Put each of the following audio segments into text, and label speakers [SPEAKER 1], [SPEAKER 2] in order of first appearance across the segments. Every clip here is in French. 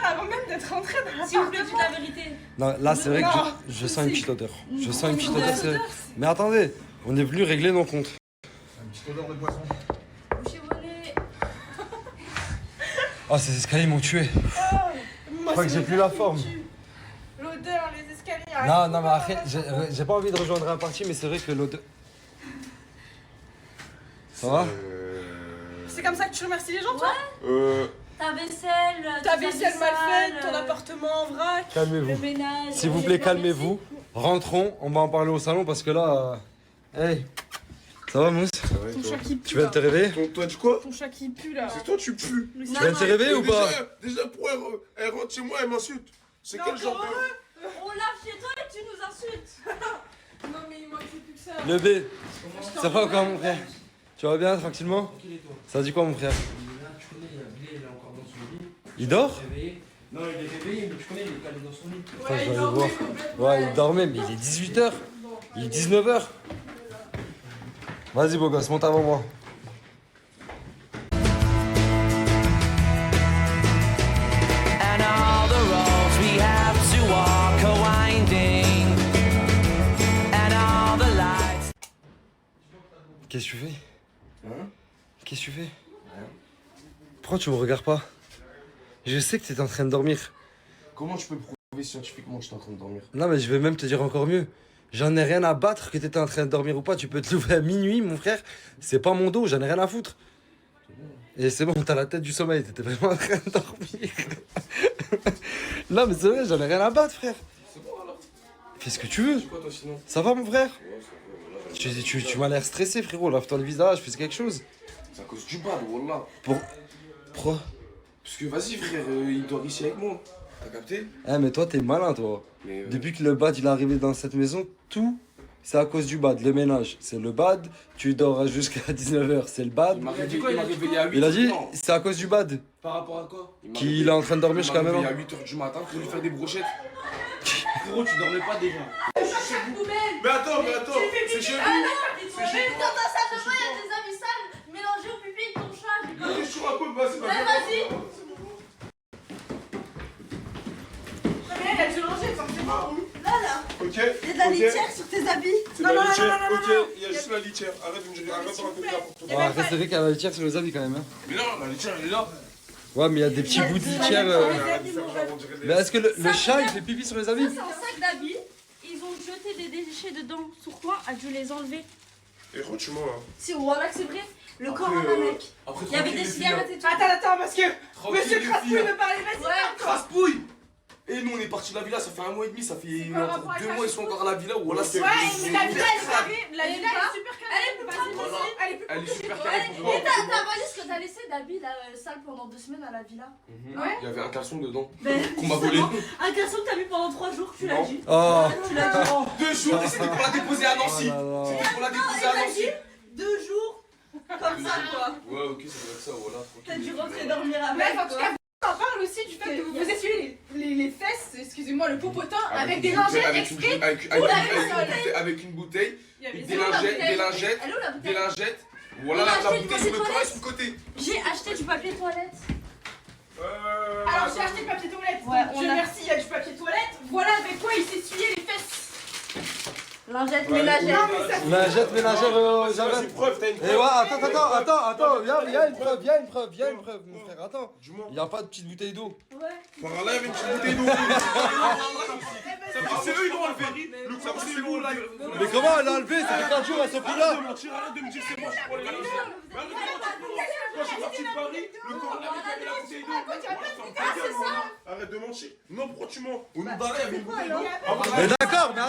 [SPEAKER 1] avant même d'être rentré dans la.
[SPEAKER 2] S'il vous plaît, dites la vérité.
[SPEAKER 3] Non, là, c'est vrai que je sens une petite odeur. Je sens une petite odeur, c'est vrai. Mais attendez, on est venu régler nos comptes.
[SPEAKER 4] Une petite odeur de poisson.
[SPEAKER 2] Bouchez-vous-les.
[SPEAKER 3] Oh, ces escaliers m'ont tué.
[SPEAKER 1] Je
[SPEAKER 3] crois que j'ai plus la forme.
[SPEAKER 1] L'odeur, les escaliers.
[SPEAKER 3] Non, mais arrête, j'ai pas envie de rejoindre un parti, mais c'est vrai que l'odeur. Ça va?
[SPEAKER 1] C'est comme ça que tu remercies les gens, toi?
[SPEAKER 2] Ta vaisselle.
[SPEAKER 1] Ta vaisselle mal faite, ton appartement en vrac.
[SPEAKER 2] Le
[SPEAKER 3] Calmez-vous.
[SPEAKER 2] ménage.
[SPEAKER 3] S'il vous plaît, calmez-vous. Rentrons, on va en parler au salon parce que là. Hey! Ça va, Mousse?
[SPEAKER 1] Ton chat qui pue.
[SPEAKER 3] Tu viens de te réveiller?
[SPEAKER 4] Toi, tu quoi?
[SPEAKER 1] Ton chat qui pue là.
[SPEAKER 4] C'est toi, tu pues.
[SPEAKER 1] Mais
[SPEAKER 3] Tu viens de te réveiller ou pas?
[SPEAKER 4] Déjà, pour elle rentre chez moi, elle m'insulte. C'est quel genre de.
[SPEAKER 2] On lave chez toi et tu nous insultes.
[SPEAKER 1] Non, mais il manque plus que ça.
[SPEAKER 3] Le B, ça va encore, mon frère? Tu vas bien, tranquillement? Ça dit quoi, mon frère?
[SPEAKER 5] Tu connais, il est encore dans son lit.
[SPEAKER 3] Il dort?
[SPEAKER 5] Réveillé. Non, il est réveillé, mais tu connais, il est calé dans son lit.
[SPEAKER 3] Attends, je vais aller voir. Ouais, il dormait, mais il est 18h. Il est 19h. Vas-y, beau gosse, monte avant moi.
[SPEAKER 6] And all the roads we have to walk are winding. And all the lights.
[SPEAKER 3] Qu'est-ce que tu fais?
[SPEAKER 4] Hein?
[SPEAKER 3] Qu'est-ce que tu fais? Pourquoi tu me regardes pas? Je sais que t'es en train de dormir.
[SPEAKER 4] Comment tu peux prouver scientifiquement que je suis en train de dormir?
[SPEAKER 3] Non, mais je vais même te dire encore mieux. J'en ai rien à battre que t'étais en train de dormir ou pas. Tu peux te lever à minuit, mon frère. C'est pas mon dos, j'en ai rien à foutre. Et c'est bon, t'as la tête du sommeil. T'étais vraiment en train de dormir. Non, mais c'est vrai, j'en ai rien à battre, frère.
[SPEAKER 4] C'est bon alors?
[SPEAKER 3] Fais ce que tu veux.
[SPEAKER 4] C'est quoi toi sinon?
[SPEAKER 3] Ça va, mon frère?
[SPEAKER 4] Ouais, ça va, voilà.
[SPEAKER 3] Tu m'as l'air stressé, frérot. Lave-toi le visage, fais quelque chose.
[SPEAKER 4] C'est à cause du bad, wallah.
[SPEAKER 3] Pourquoi?
[SPEAKER 4] Parce que vas-y, frère, il dort ici avec moi. T'as capté?
[SPEAKER 3] Eh, mais toi, t'es malin, toi.
[SPEAKER 4] Mais.
[SPEAKER 3] Depuis que le bad il est arrivé dans cette maison, tout c'est à cause du bad. Le ménage, c'est le bad. Tu dors jusqu'à 19h, c'est le bad.
[SPEAKER 4] Il m'a réveillé à 8h.
[SPEAKER 3] Il a dit, c'est à cose du bad.
[SPEAKER 5] Par rapport à quoi?
[SPEAKER 3] Qu'il est en train de dormir jusqu'à
[SPEAKER 4] Il m'a
[SPEAKER 3] maintenant.
[SPEAKER 4] réveillé à 8h du matin pour lui faire des brochettes.
[SPEAKER 5] Frérot, tu dormais pas déjà.
[SPEAKER 4] Mais attends, c'est chez vous.
[SPEAKER 2] Dans ta salle de bain, il y a des habits sales mélangés au pipi de ton chat.
[SPEAKER 4] Qu'est-ce que tu racontes? Vas-y,
[SPEAKER 2] Vas-y.
[SPEAKER 1] Mais elle a dû ranger, forcément.
[SPEAKER 2] Là.
[SPEAKER 4] Ok.
[SPEAKER 2] Il y a de la litière sur tes habits.
[SPEAKER 4] C'est
[SPEAKER 1] Non,
[SPEAKER 4] la
[SPEAKER 1] non, non,
[SPEAKER 4] litière.
[SPEAKER 1] non, non,
[SPEAKER 4] Ok,
[SPEAKER 1] non.
[SPEAKER 4] il y a juste la litière. Arrête de me dire, arrête de raconter n'importe quoi.
[SPEAKER 3] Ouais, après, c'est vrai qu'il y a la litière sur les habits quand même. Hein.
[SPEAKER 4] Mais non, la litière, elle est là.
[SPEAKER 3] Ouais, mais il y a des petits bouts de litière.
[SPEAKER 4] Arrête de faire genre, on dirait des-
[SPEAKER 3] Mais est-ce que le chat il fait pipi sur les
[SPEAKER 2] Ça,
[SPEAKER 3] habits?
[SPEAKER 2] c'est un sac d'habits. Ils ont jeté des déchets dedans. Pourquoi a dû les enlever?
[SPEAKER 4] Et franchement, hein.
[SPEAKER 2] Si, voilà que c'est vrai. Le
[SPEAKER 4] Après,
[SPEAKER 2] corps d'un mec.
[SPEAKER 5] Après,
[SPEAKER 2] Il y avait
[SPEAKER 5] tranquille,
[SPEAKER 2] des
[SPEAKER 5] les filles,
[SPEAKER 2] cigarettes et tout.
[SPEAKER 1] Attends, parce que
[SPEAKER 4] Tranquille,
[SPEAKER 1] Monsieur
[SPEAKER 4] les
[SPEAKER 1] Craspouille
[SPEAKER 4] filles,
[SPEAKER 1] veut parler, vas-y,
[SPEAKER 2] Ouais.
[SPEAKER 1] parle, toi.
[SPEAKER 4] Craspouille. Et nous on est parti de la villa, ça fait 1 mois et demi, ça fait
[SPEAKER 1] quoi le
[SPEAKER 4] encore
[SPEAKER 1] rapport avec
[SPEAKER 4] 2
[SPEAKER 1] la
[SPEAKER 4] mois, ils sont encore à la villa ou voilà c'est.
[SPEAKER 1] Ouais, mais la villa, elle est carrée. La
[SPEAKER 2] Elle est
[SPEAKER 1] villa, elle
[SPEAKER 2] pas-
[SPEAKER 1] est super carrée.
[SPEAKER 2] elle est plus
[SPEAKER 1] Vas-y,
[SPEAKER 2] grande
[SPEAKER 1] vas-y. Elle est plus
[SPEAKER 4] Elle est super
[SPEAKER 2] Ouais,
[SPEAKER 4] carrée pour moi.
[SPEAKER 2] et t'as valé ce que t'as laissé d'habits là, sale pendant 2 semaines à la villa.
[SPEAKER 1] Ouais.
[SPEAKER 4] Il y avait un caleçon dedans
[SPEAKER 2] Ben,
[SPEAKER 4] qu'on m'a volé.
[SPEAKER 2] un garçon que t'as mis pendant 3 jours, tu l'as
[SPEAKER 4] Non.
[SPEAKER 2] dit.
[SPEAKER 3] Oh.
[SPEAKER 2] Tu l'as dit.
[SPEAKER 4] 2 jours, c'était pour la déposer à Nancy.
[SPEAKER 3] Oh là là.
[SPEAKER 4] C'était pour la déposer à Nancy.
[SPEAKER 2] 2 jours, comme ça quoi.
[SPEAKER 4] Ouais, ok, ça doit être ça, voilà.
[SPEAKER 2] T'as
[SPEAKER 4] tranquille.
[SPEAKER 2] dû rentrer dormir
[SPEAKER 1] Bref,
[SPEAKER 2] avec.
[SPEAKER 1] en tout cas, on parle aussi du fait que vous vous essuyez les fesses, excusez-moi, le popotin, avec des
[SPEAKER 4] une
[SPEAKER 1] lingettes
[SPEAKER 4] bouteille,
[SPEAKER 1] exprès.
[SPEAKER 4] avec une bouteille,
[SPEAKER 1] Il y avait
[SPEAKER 4] des
[SPEAKER 1] zéro
[SPEAKER 4] lingettes,
[SPEAKER 1] bouteille.
[SPEAKER 4] des lingettes,
[SPEAKER 2] Elle est où la
[SPEAKER 4] des
[SPEAKER 2] bouteille?
[SPEAKER 4] lingettes. Voilà
[SPEAKER 2] On a
[SPEAKER 4] la
[SPEAKER 2] acheté une
[SPEAKER 4] bouteille sur le
[SPEAKER 2] bouteille
[SPEAKER 4] corps et sur le côté.
[SPEAKER 2] J'ai acheté du papier toilette.
[SPEAKER 1] Alors j'ai acheté le papier toilette.
[SPEAKER 2] Ouais,
[SPEAKER 1] Donc,
[SPEAKER 2] on
[SPEAKER 1] Dieu
[SPEAKER 2] a-
[SPEAKER 1] merci, il y a du papier toilette. Voilà avec quoi il s'essuyait les fesses.
[SPEAKER 2] Lingette
[SPEAKER 4] Ouais,
[SPEAKER 2] ménagère.
[SPEAKER 1] Non, mais ça
[SPEAKER 3] Lingette ménagère aux
[SPEAKER 4] Vas-y,
[SPEAKER 3] Javed.
[SPEAKER 4] preuve, t'as une
[SPEAKER 3] Et
[SPEAKER 4] preuve.
[SPEAKER 3] ouais, attends, viens une preuve, mon frère, attends.
[SPEAKER 4] Dis-moi.
[SPEAKER 3] Il y a pas de petite bouteille d'eau.
[SPEAKER 2] Ouais.
[SPEAKER 4] Par là, il y avait une petite bouteille d'eau. C'est eux, ils l'ont enlevé. Le coup, c'est eux, là.
[SPEAKER 3] Mais comment elle a enlevé? Ça fait 4 jours, elles sont plus là.
[SPEAKER 4] Arrête de me dire c'est moi, je suis pour les lingettes. Mais arrête de mentir. Quand je suis parti de Paris, le corps là, il y avait la bouteille d'eau. Arrête de mentir. Non, pourquoi tu mens? Au Nubara, il y avait une bouteille d'eau.
[SPEAKER 3] Mais d'accord, mais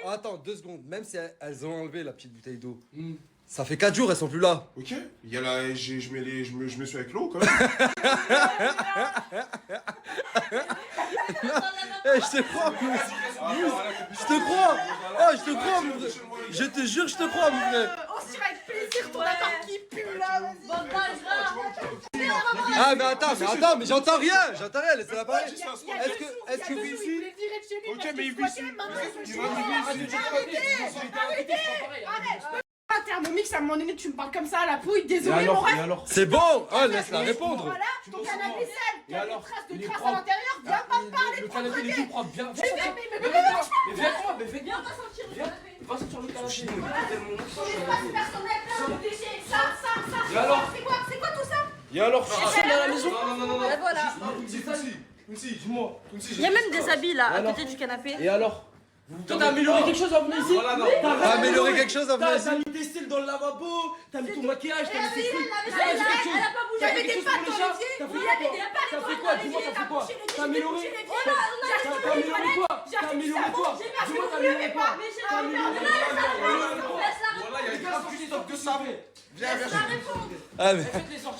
[SPEAKER 3] attends, 2 secondes. Même si elles ont enlevé la petite bouteille d'eau, ça fait 4 jours, elles sont plus là.
[SPEAKER 4] Ok, il y a la, je me suis avec l'eau quand même.
[SPEAKER 3] Eh, je te crois, je te crois. Oh, je te crois, mon frère. Je te jure, je te crois, mon frère.
[SPEAKER 1] On se tire avec plaisir ton appart qui pue là, vas-y.
[SPEAKER 2] Bon, pas grave.
[SPEAKER 3] Ah, mais attends, mais j'entends rien, laissez-la parler.
[SPEAKER 4] Juste un soir.
[SPEAKER 3] Est-ce que
[SPEAKER 1] Il
[SPEAKER 3] ici.
[SPEAKER 1] voulait virer de chez lui
[SPEAKER 4] Ok,
[SPEAKER 1] parce
[SPEAKER 4] mais
[SPEAKER 1] qu'il
[SPEAKER 4] il vit
[SPEAKER 1] squattait,
[SPEAKER 4] ici.
[SPEAKER 1] maintenant il se
[SPEAKER 4] Il
[SPEAKER 1] tue.
[SPEAKER 4] va vivre ici.
[SPEAKER 1] Arrêtez. Arrête. Thermomix, à un moment donné, tu me parles comme ça à la pouille.
[SPEAKER 5] Et
[SPEAKER 1] Désolé, mon
[SPEAKER 5] alors,
[SPEAKER 1] ref.
[SPEAKER 5] et alors?
[SPEAKER 3] C'est bon. Oh, laisse-la répondre.
[SPEAKER 1] Voilà, ton canapé sale.
[SPEAKER 5] Et
[SPEAKER 1] T'as des
[SPEAKER 5] alors,
[SPEAKER 1] traces
[SPEAKER 5] il
[SPEAKER 1] de
[SPEAKER 5] est
[SPEAKER 1] traces à
[SPEAKER 5] propre.
[SPEAKER 1] l'intérieur. Viens pas me parler
[SPEAKER 5] Le
[SPEAKER 1] de
[SPEAKER 5] canapé, il est
[SPEAKER 1] propreté.
[SPEAKER 5] tout propre. Viens,
[SPEAKER 1] Mais
[SPEAKER 5] viens.
[SPEAKER 1] viens,
[SPEAKER 5] Mais fais quoi? Viens, va sortir le canapé.
[SPEAKER 1] ton espace personnel, plein de déchets. Ça.
[SPEAKER 5] Et alors?
[SPEAKER 1] C'est quoi tout ça?
[SPEAKER 5] Et alors, je suis seul à la maison?
[SPEAKER 4] Non.
[SPEAKER 2] Et voilà.
[SPEAKER 4] Kunsi,
[SPEAKER 5] Dis-moi.
[SPEAKER 2] Il y a même des habits là, à
[SPEAKER 5] Alors
[SPEAKER 2] côté du canapé.
[SPEAKER 5] Et alors? Toi, t'as amélioré quelque chose en venant ici?
[SPEAKER 4] Voilà, non.
[SPEAKER 3] T'as amélioré quelque chose en venant ici?
[SPEAKER 5] T'as mis des styles dans le lavabo, t'as mis ton maquillage, t'as mis tes trucs.
[SPEAKER 2] Elle a pas bougé.
[SPEAKER 5] T'as fait
[SPEAKER 1] des
[SPEAKER 5] quelque chose
[SPEAKER 1] pattes
[SPEAKER 5] pour les
[SPEAKER 1] dans
[SPEAKER 5] chats?
[SPEAKER 1] les pieds.
[SPEAKER 5] T'as fait
[SPEAKER 1] Oui,
[SPEAKER 5] quoi?
[SPEAKER 1] il y avait des pattes
[SPEAKER 5] T'as
[SPEAKER 1] dans
[SPEAKER 5] fait
[SPEAKER 1] les
[SPEAKER 5] quoi?
[SPEAKER 1] pieds.
[SPEAKER 5] Dis-moi, t'as fait quoi?
[SPEAKER 1] J'ai bouché les
[SPEAKER 5] T'as amélioré?
[SPEAKER 1] pieds.
[SPEAKER 5] T'as amélioré quoi? T'as amélioré quoi? Dis-moi, t'as amélioré quoi? T'as amélioré quoi?
[SPEAKER 4] Voilà, il y a grave plus stock que ça. Viens.
[SPEAKER 3] Ah, mais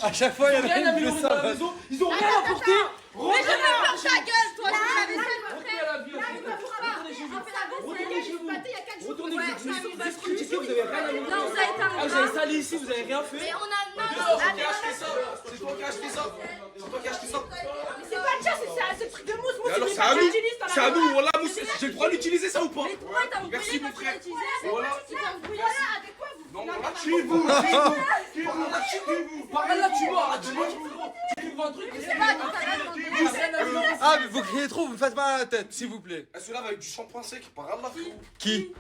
[SPEAKER 3] à chaque fois, il y en a
[SPEAKER 5] Rien
[SPEAKER 3] une qui
[SPEAKER 5] amélioré
[SPEAKER 3] le
[SPEAKER 5] dans la
[SPEAKER 3] savent.
[SPEAKER 5] maison, ils ont rien apporté.
[SPEAKER 2] Mais je vais faire ta gueule, toi, je fais la vaisselle, mon
[SPEAKER 5] Retournez
[SPEAKER 2] frère.
[SPEAKER 5] à la vie. Retournez chez vous. Retournez chez vous. Retournez
[SPEAKER 2] Ouais,
[SPEAKER 5] chez vous.
[SPEAKER 2] je suis
[SPEAKER 5] Critiquez, vous avez rien amélioré.
[SPEAKER 2] Non, vous avez été un
[SPEAKER 5] Ah, vous avez sali ici, vous avez rien fait.
[SPEAKER 2] Mais on a. Non,
[SPEAKER 4] C'est toi qui as acheté ça. C'est toi qui as acheté ça. C'est toi qui as acheté ça.
[SPEAKER 1] C'est pas le tien, c'est le truc de mousse.
[SPEAKER 4] Et alors, c'est à nous. C'est à nous. Voilà, j'ai le droit d'utiliser ça ou pas?
[SPEAKER 2] Mais toi, t'as
[SPEAKER 4] Merci,
[SPEAKER 2] embrouillé
[SPEAKER 4] mon
[SPEAKER 2] quand tu
[SPEAKER 4] frère.
[SPEAKER 2] l'as utilisé. C'est
[SPEAKER 4] Voilà.
[SPEAKER 2] toi qui t'as embrouillé.
[SPEAKER 1] Avec quoi vous?
[SPEAKER 4] Non, voilà, chez vous.
[SPEAKER 5] Par là, tu vois, dis-moi, tu me vends un truc.
[SPEAKER 2] C'est pas dans ta gueule.
[SPEAKER 3] Ah, mais vous criez trop, vous me faites mal à la tête, s'il vous plaît.
[SPEAKER 4] Elle se lave avec du shampoing sec. Par là, frérot.
[SPEAKER 3] Qui?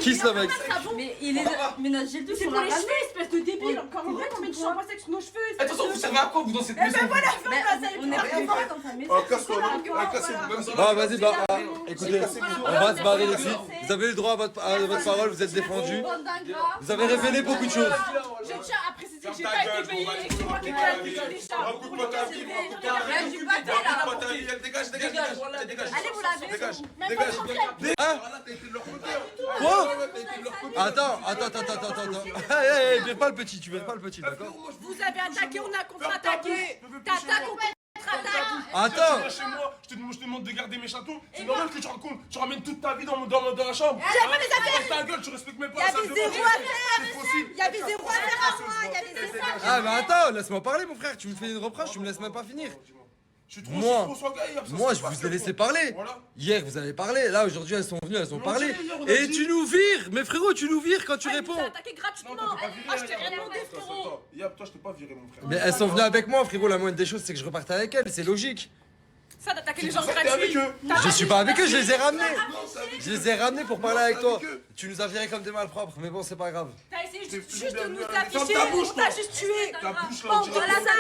[SPEAKER 3] Qui se lave avec ça?
[SPEAKER 2] Mais il est. Mais notre gel douche,
[SPEAKER 1] C'est
[SPEAKER 2] on
[SPEAKER 1] pour
[SPEAKER 2] l'a
[SPEAKER 1] les
[SPEAKER 2] ramené.
[SPEAKER 1] cheveux, espèce de débile. Encore une fois, tu mets du shampoing sec sur nos cheveux.
[SPEAKER 4] De toute façon, vous servez à quoi, vous, dans cette maison?
[SPEAKER 2] Mais on est rien fort dans ta maison.
[SPEAKER 4] Oh, casse-toi, là. Cassez-vous, même ça.
[SPEAKER 3] Bah, vas-y, bah, écoutez, on va se barrer les filles. Vous avez le droit à votre parole, vous êtes défendus.
[SPEAKER 2] Bande d'ingrats.
[SPEAKER 3] Vous avez révélé beaucoup de choses.
[SPEAKER 1] Je tiens à préciser que j'ai
[SPEAKER 4] Ta
[SPEAKER 1] pas
[SPEAKER 4] gueule,
[SPEAKER 1] été payée
[SPEAKER 4] on va
[SPEAKER 1] et que c'est moi qui ai
[SPEAKER 4] te
[SPEAKER 1] payé
[SPEAKER 4] couper
[SPEAKER 1] des
[SPEAKER 4] ta
[SPEAKER 1] chats.
[SPEAKER 4] vie. Coupe-moi ta vie.
[SPEAKER 2] Rien du pâté là.
[SPEAKER 4] Coupe-moi ta vie. Elle dégage.
[SPEAKER 2] Allez, vous lavez.
[SPEAKER 4] Dégage.
[SPEAKER 1] Même pas sur scène.
[SPEAKER 3] Hein?
[SPEAKER 4] Voilà, t'as été de leur côté. hein.
[SPEAKER 3] Quoi?
[SPEAKER 4] Ouais, t'as été de leur côté.
[SPEAKER 3] Attends. Hey, vire pas le petit, tu vires pas le petit, d'accord?
[SPEAKER 1] Vous avez attaqué, on a contre-attaqué. T'attaques, on contre-attaque.
[SPEAKER 3] Attends.
[SPEAKER 4] Chez moi, je te demande de garder mes chatons. C'est normal que tu ramènes toute ta vie dans la chambre.
[SPEAKER 1] J'ai pas mes affaires.
[SPEAKER 4] Ta gueule, tu respectes même pas.
[SPEAKER 1] Il y
[SPEAKER 4] ça,
[SPEAKER 1] avait
[SPEAKER 4] je
[SPEAKER 1] zéro
[SPEAKER 4] demande.
[SPEAKER 1] affaire.
[SPEAKER 4] C'est possible.
[SPEAKER 1] Il y avait zéro affaire à moi. Il y avait zéro affaire.
[SPEAKER 3] Ah, mais attends, laisse-moi parler, mon frère. Tu me fais une reproche, tu me laisses même pas finir.
[SPEAKER 4] Je suis trop gars hier, ça,
[SPEAKER 3] Moi,
[SPEAKER 4] c'est
[SPEAKER 3] je
[SPEAKER 4] pas
[SPEAKER 3] vous ai
[SPEAKER 4] ça,
[SPEAKER 3] laissé
[SPEAKER 4] quoi.
[SPEAKER 3] parler.
[SPEAKER 4] Voilà.
[SPEAKER 3] Hier, vous avez parlé. Là, aujourd'hui, elles sont venues, elles ont
[SPEAKER 4] Mais
[SPEAKER 3] parlé.
[SPEAKER 4] on dit, hier, on a
[SPEAKER 3] Et
[SPEAKER 4] dit.
[SPEAKER 3] tu nous vires. Mais frérot, tu nous vires quand tu
[SPEAKER 1] Tu
[SPEAKER 3] réponds.
[SPEAKER 1] t'es attaqué gratuitement.
[SPEAKER 4] Non, t'as pas viré.
[SPEAKER 1] Ah, je t'ai
[SPEAKER 4] Attends,
[SPEAKER 1] répondu,
[SPEAKER 4] attends,
[SPEAKER 1] frérot.
[SPEAKER 4] attends. Yab, toi, je t'ai pas viré, mon frère.
[SPEAKER 3] Mais elles sont venues avec moi, frérot. La moindre des choses, c'est que je repartais avec elles. C'est logique.
[SPEAKER 1] Ça, d'attaquer les gens
[SPEAKER 4] T'es avec
[SPEAKER 1] gratuits.
[SPEAKER 4] eux.
[SPEAKER 3] Je suis pas avec eux, je les ai ramenés.
[SPEAKER 4] Non, c'est avec
[SPEAKER 3] Je les ai ramenés pour parler avec toi.
[SPEAKER 4] avec eux.
[SPEAKER 3] Tu nous as virés comme des malpropres, mais bon, c'est pas grave.
[SPEAKER 1] T'as essayé
[SPEAKER 4] T'es
[SPEAKER 1] juste de
[SPEAKER 4] bienvenu
[SPEAKER 1] nous
[SPEAKER 4] à la maison.
[SPEAKER 1] afficher.
[SPEAKER 4] Ferme ta bouche,
[SPEAKER 1] On t'a
[SPEAKER 4] toi.
[SPEAKER 1] juste tué.
[SPEAKER 4] Ta bouche là,
[SPEAKER 1] Bon,
[SPEAKER 4] on dirait
[SPEAKER 1] voilà,
[SPEAKER 4] que-
[SPEAKER 1] ça,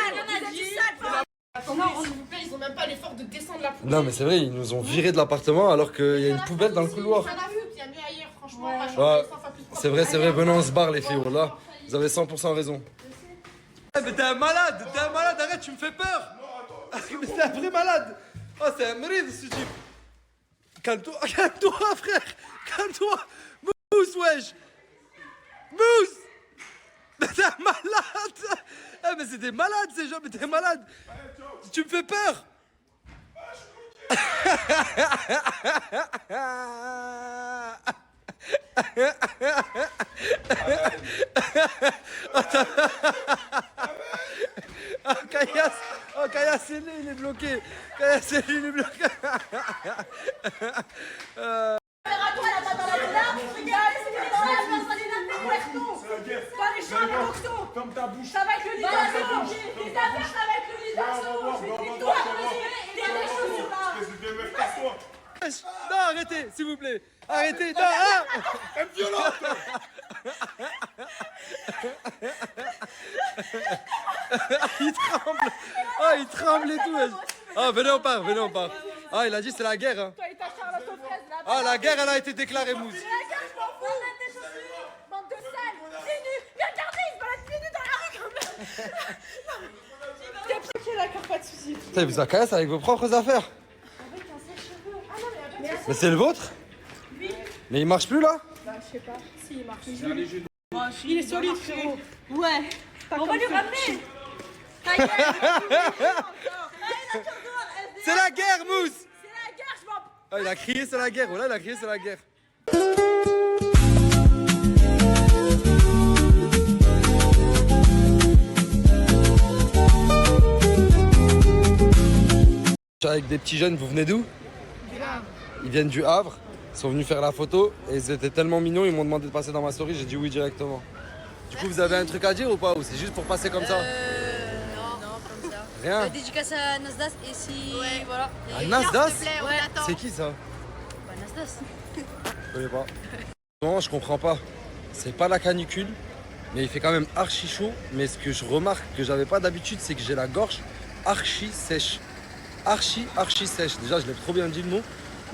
[SPEAKER 1] on a dit sale. Attendez, s'il vous plaît, ils ont même pas l'effort de descendre la poubelle.
[SPEAKER 3] Non, mais c'est vrai, ils nous ont virés de l'appartement alors qu'il y a une poubelle dans le couloir.
[SPEAKER 1] Rien à foutre, il y a mieux ailleurs, franchement. La chambre
[SPEAKER 3] Ouais,
[SPEAKER 1] est 100 fois plus propre.
[SPEAKER 3] c'est vrai, venez, on se barre, les filles. Là, vous avez 100% raison. Eh, mais t'es un malade, arrête, tu me fais peur. Mais t'es un vrai malade. Oh, c'est un méride ce type. Calme-toi, frère. Calme-toi. Mousse, wesh. Mousse. Mais t'es un malade. Eh, mais c'est des malades ces gens, mais t'es malade. Tu me fais peur. Kaya, c'est lui, il est bloqué. Kaya, c'est lui, il est bloqué.
[SPEAKER 1] À toi là-bas dans la villa, regarde, c'est dans la place, dans les nappes, puerto.
[SPEAKER 4] C'est la guerre.
[SPEAKER 1] Dans les chambres, les boxons.
[SPEAKER 4] Ferme ta bouche.
[SPEAKER 1] Ça va être le lit d'assaut. Les affaires, ça va être le lit d'assaut. Je vais te des chaussures là.
[SPEAKER 4] Espèce de vieille meuf, casse-toi.
[SPEAKER 3] Non, arrêtez, s'il vous plaît. Arrêtez, non, ah.
[SPEAKER 4] Elle est violente.
[SPEAKER 3] Il tremble. Oh, il tremble et tout. Ah, venez, on part. Ah, il a dit c'est la guerre. Hein.
[SPEAKER 1] Toi et ta Charlotte aux fraises là.
[SPEAKER 3] Ah, la guerre, elle a été déclarée, Mousse.
[SPEAKER 1] La gueule, je m'en fous. Tes chaussures. Bande de sales. Pieds nus. Viens regarder, ils se baladent pieds nus dans la rue comme là. T'es piqué là, car pas de soucis.
[SPEAKER 3] Putain, il vous a cassé avec vos propres affaires.
[SPEAKER 1] Avec un sèche-cheveux. Ah non, mais attends.
[SPEAKER 3] Mais c'est le vôtre? Mais il marche plus là?
[SPEAKER 1] Bah, je sais pas. Si, il marche. Il est solide, frérot.
[SPEAKER 2] Ouais. On va lui ramener. Ta gueule.
[SPEAKER 3] C'est la guerre, Mousse.
[SPEAKER 1] C'est la guerre, je m'en.
[SPEAKER 3] Ah, il a crié c'est la guerre. Voilà, il a crié c'est la guerre. Avec des petits jeunes, vous venez d'où? Ils viennent du Havre. Ils sont venus faire la photo et ils étaient tellement mignons, ils m'ont demandé de passer dans ma story, j'ai dit oui directement. Du coup, vous avez un truc à dire ou pas? Ou c'est juste pour passer comme ça?
[SPEAKER 1] Non, comme ça.
[SPEAKER 3] Rien?
[SPEAKER 1] Dédicace à Nasdas et si. Voilà.
[SPEAKER 3] Ah, Nasdas?
[SPEAKER 1] Ouais.
[SPEAKER 3] C'est qui ça?
[SPEAKER 1] Bah, Nasdas.
[SPEAKER 3] Je connais pas. Non, je comprends pas. C'est pas la canicule, mais il fait quand même archi chaud. Mais ce que je remarque que j'avais pas d'habitude, c'est que j'ai la gorge archi sèche. Archi sèche. Déjà, je l'ai trop bien dit le mot.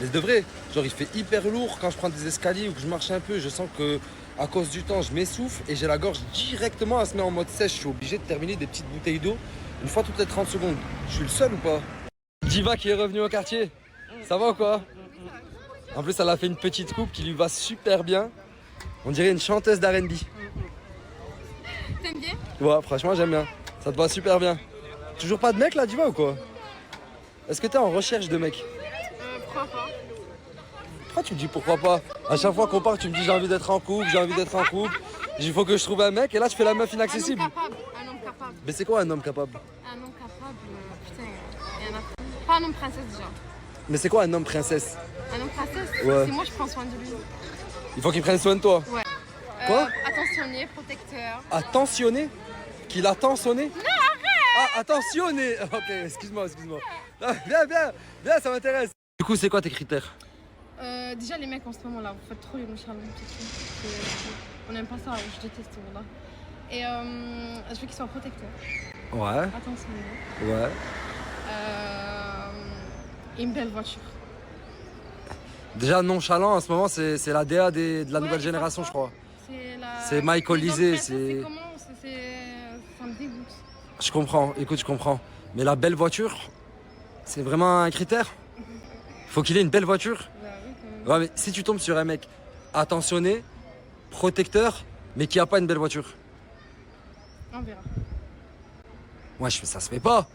[SPEAKER 3] Mais de vrai, genre il fait hyper lourd quand je prends des escaliers ou que je marche un peu. Je sens que à cause du temps, je m'essouffle et j'ai la gorge directement à se mettre en mode sèche. Je suis obligé de terminer des petites bouteilles d'eau une fois toutes les 30 secondes. Je suis le seul ou pas? Diva qui est revenue au quartier. Ça va ou quoi? En plus, elle a fait une petite coupe qui lui va super bien. On dirait une chanteuse d'R&B.
[SPEAKER 1] T'aimes bien?
[SPEAKER 3] Ouais, franchement, j'aime bien. Ça te va super bien. Toujours pas de mec là, Diva ou quoi? Est-ce que t'es en recherche de mec?
[SPEAKER 1] Pourquoi pas?
[SPEAKER 3] Pourquoi tu me dis pourquoi pas? À chaque fois qu'on part, tu me dis j'ai envie d'être en couple, j'ai envie d'être en couple. Il faut que je trouve un mec et là, tu fais la meuf inaccessible.
[SPEAKER 1] Un homme capable.
[SPEAKER 3] Mais c'est quoi un homme capable?
[SPEAKER 1] Un homme capable, putain, il y en a pas un homme princesse déjà.
[SPEAKER 3] Mais c'est quoi un homme princesse?
[SPEAKER 1] Un homme princesse,
[SPEAKER 3] Ouais.
[SPEAKER 1] c'est moi je prends soin de lui.
[SPEAKER 3] Il faut qu'il prenne soin de toi.
[SPEAKER 1] Ouais.
[SPEAKER 3] Quoi?
[SPEAKER 1] Attentionné, protecteur.
[SPEAKER 3] Attentionné? Qu'il attend sonner? Non, arrête! Ah, attentionné! Ok, excuse-moi. Ah, viens, ça m'intéresse. Du coup, c'est quoi tes critères?
[SPEAKER 1] Déjà les mecs en ce moment là, vous faites trop les nonchalants. On n'aime pas ça, je déteste voilà. Et je veux qu'il soit protecteur.
[SPEAKER 3] Ouais,
[SPEAKER 1] Attentionné.
[SPEAKER 3] ouais.
[SPEAKER 1] Et une belle voiture.
[SPEAKER 3] Déjà, nonchalant, en ce moment, c'est la DA de la
[SPEAKER 1] Ouais,
[SPEAKER 3] nouvelle
[SPEAKER 1] et
[SPEAKER 3] génération,
[SPEAKER 1] ça,
[SPEAKER 3] je crois.
[SPEAKER 1] C'est
[SPEAKER 3] C'est Michael
[SPEAKER 1] les hommes
[SPEAKER 3] Lisée,
[SPEAKER 1] princesses,
[SPEAKER 3] c'est-
[SPEAKER 1] comment ça me dégoûte.
[SPEAKER 3] Je comprends, écoute, je comprends. Mais la belle voiture, c'est vraiment un critère? Faut qu'il ait une belle voiture?
[SPEAKER 1] Bah oui, quand même.
[SPEAKER 3] Ouais, mais si tu tombes sur un mec attentionné, protecteur, mais qui a pas une belle voiture,
[SPEAKER 1] On verra.
[SPEAKER 3] ouais, ça se fait pas.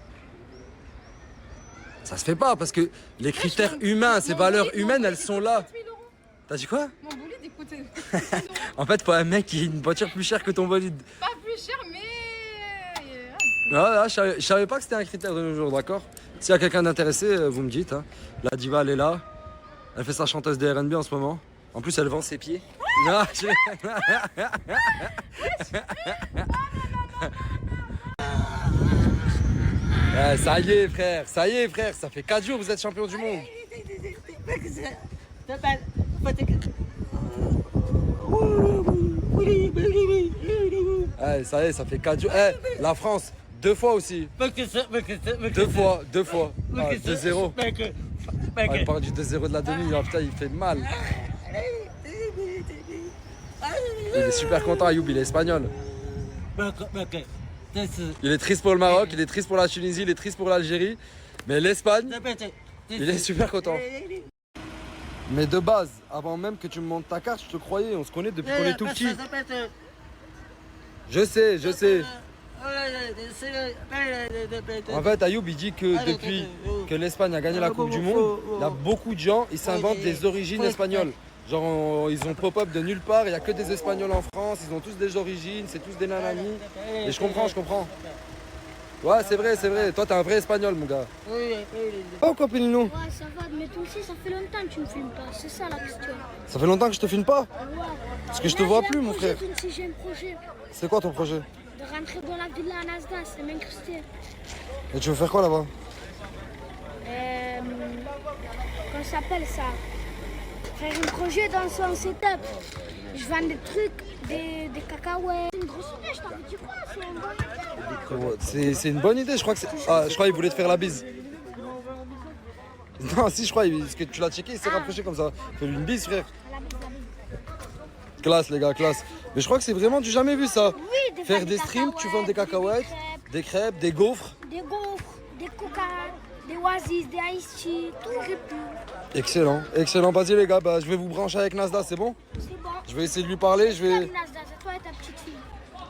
[SPEAKER 3] Ça se fait pas parce que les critères humains, ces valeurs humaines, elles sont là.
[SPEAKER 1] 000 euros.
[SPEAKER 3] T'as dit quoi?
[SPEAKER 1] Mon bolide, écoutez.
[SPEAKER 3] En fait, faut un mec qui ait une voiture plus chère que ton bolide.
[SPEAKER 1] Pas plus cher, mais.
[SPEAKER 3] Ouais, je savais pas que c'était un critère de nos jours, d'accord? S'il y a quelqu'un d'intéressé, vous me dites. Hein. La diva, elle est là. Elle fait sa chanteuse de R&B en ce moment. En plus, elle vend ses pieds. Non, Ouais, ça y est, frère. Ça fait 4 jours que vous êtes champion du monde. Ouais, ça y est, ça fait 4 jours. Eh, la France, 2 fois aussi. 2 fois. Ah, 2-0. Ah, il parle du 2-0 de la demi. Oh, putain, il fait mal. Il est super content, Ayoub, il est espagnol. Il est triste pour le Maroc, il est triste pour la Tunisie, il est triste pour l'Algérie. Mais l'Espagne, il est super content. Mais de base, avant même que tu me montres ta carte, je te croyais, on se connaît depuis qu'on est tout petit. Je sais. En fait, Ayoub, il dit que depuis que l'Espagne a gagné la Coupe du Monde, il y a beaucoup de gens, ils s'inventent des origines espagnoles. Genre, ils ont pop-up de nulle part, il n'y a que des Espagnols en France, ils ont tous des origines, c'est tous des nananis. Et je comprends. Ouais, c'est vrai. Toi, t'es un vrai Espagnol, mon gars. Pas ou quoi, Pénino?
[SPEAKER 7] Ouais, ça va, mais toi aussi, ça fait longtemps que tu me filmes pas, c'est ça la question.
[SPEAKER 3] Ça fait longtemps que je te filme pas?
[SPEAKER 7] Ouais.
[SPEAKER 3] Parce que je te vois plus, mon frère.
[SPEAKER 7] J'ai un projet
[SPEAKER 3] C'est quoi ton projet?
[SPEAKER 7] de rentrer dans la villa à Nasdas, de m'incruster.
[SPEAKER 3] Et tu veux faire quoi là-bas?
[SPEAKER 7] Comment ça s'appelle ça? Faire un projet dans son setup. Je vends des trucs, des cacahuètes. C'est une grosse idée, je t'avais dit quoi? C'est une bonne idée.
[SPEAKER 3] C'est une bonne idée, je crois que c'est... Ah, je crois qu'il voulait te faire la bise. Non, si, je crois, parce que tu l'as checké, il s'est rapproché comme ça. Fais-lui une bise, frère.
[SPEAKER 7] La bise.
[SPEAKER 3] Classe, les gars, classe. Mais je crois que c'est vraiment du jamais vu, ça.
[SPEAKER 7] Oui,
[SPEAKER 3] Faire des streams, tu vends des cacahuètes, des crêpes, des gaufres.
[SPEAKER 7] des gaufres, des coca, des oasis, des iced tea, tout j'ai pu.
[SPEAKER 3] Excellent. Vas-y, les gars, bah, je vais vous brancher avec Nasda, c'est bon?
[SPEAKER 7] C'est bon.
[SPEAKER 3] Je vais essayer de lui parler, je
[SPEAKER 7] Toi,
[SPEAKER 3] vais...
[SPEAKER 7] Nasdas, c'est toi et ta petite fille.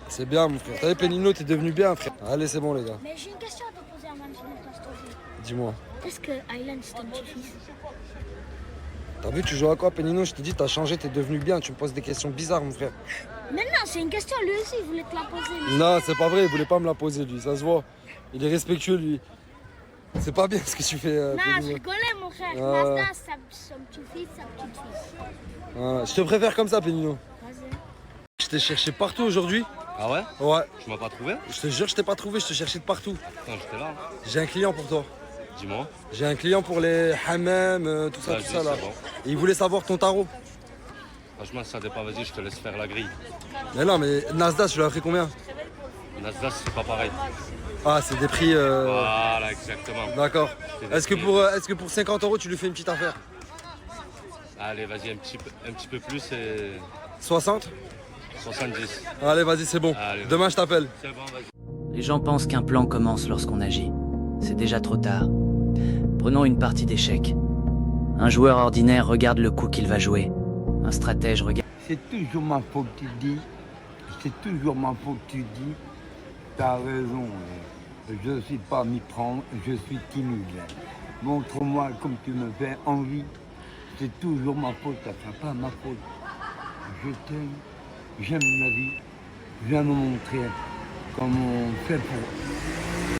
[SPEAKER 3] C'est bien, mon frère. T'as vu, Pénino, t'es devenu bien, frère. Allez, c'est bon, les gars.
[SPEAKER 7] Mais j'ai une question à te poser avant de finir ta story.
[SPEAKER 3] Dis-moi.
[SPEAKER 7] Est-ce que Aylan c'est ton petit-fils?
[SPEAKER 3] T'as vu, tu joues à quoi, Pénino? Je t'ai dit, t'as changé, t'es devenu bien. Tu me poses des questions bizarres, mon frère.
[SPEAKER 7] Mais non, c'est une question, lui aussi, il voulait te la poser.
[SPEAKER 3] Non, c'est pas vrai, il voulait pas me la poser, lui. Ça se voit. Il est respectueux, lui. C'est pas bien ce que tu fais.
[SPEAKER 7] Non, je
[SPEAKER 3] Pénino.
[SPEAKER 7] rigolais, mon frère.
[SPEAKER 3] Ah.
[SPEAKER 7] Nasda, son petit-fils, sa petite-fille.
[SPEAKER 3] Voilà. Je te préfère comme ça, Pénino.
[SPEAKER 7] Vas-y.
[SPEAKER 3] Je t'ai cherché partout aujourd'hui.
[SPEAKER 8] Ah ouais?
[SPEAKER 3] Ouais.
[SPEAKER 8] Tu m'as pas trouvé?
[SPEAKER 3] Je te jure, je t'ai pas trouvé, je te cherchais de partout.
[SPEAKER 8] Putain, j'étais là.
[SPEAKER 3] J'ai un client pour toi.
[SPEAKER 8] Dis-moi.
[SPEAKER 3] J'ai un client pour les hammams, tout ça,
[SPEAKER 8] Vas-y,
[SPEAKER 3] tout ça là.
[SPEAKER 8] c'est bon.
[SPEAKER 3] Et il voulait savoir ton tarot.
[SPEAKER 8] Franchement, ça dépend, vas-y, je te laisse faire la grille.
[SPEAKER 3] Mais non, mais Nasdaq, je lui ai pris combien?
[SPEAKER 8] Nasdaq, c'est pas pareil.
[SPEAKER 3] Ah, c'est des prix.
[SPEAKER 8] Voilà, exactement.
[SPEAKER 3] D'accord.
[SPEAKER 8] C'est des
[SPEAKER 3] Est-ce que
[SPEAKER 8] prix.
[SPEAKER 3] pour 50 euros, tu lui fais une petite affaire?
[SPEAKER 8] Allez, vas-y, un petit peu plus et
[SPEAKER 3] 60?
[SPEAKER 8] 70.
[SPEAKER 3] Allez, vas-y, c'est bon.
[SPEAKER 8] Allez,
[SPEAKER 3] Demain, je t'appelle.
[SPEAKER 8] C'est bon, vas-y.
[SPEAKER 6] Les gens pensent qu'un plan commence lorsqu'on agit. C'est déjà trop tard. Prenons une partie d'échecs. Un joueur ordinaire regarde le coup qu'il va jouer. Un stratège regarde...
[SPEAKER 9] C'est toujours ma faute, tu dis. C'est toujours ma faute, tu dis. T'as raison. Je ne sais pas m'y prendre, je suis timide. Montre-moi comme tu me fais envie. C'est toujours ma faute, ça sera pas ma faute. Je t'aime, j'aime la vie. Viens me montrer comment on fait pour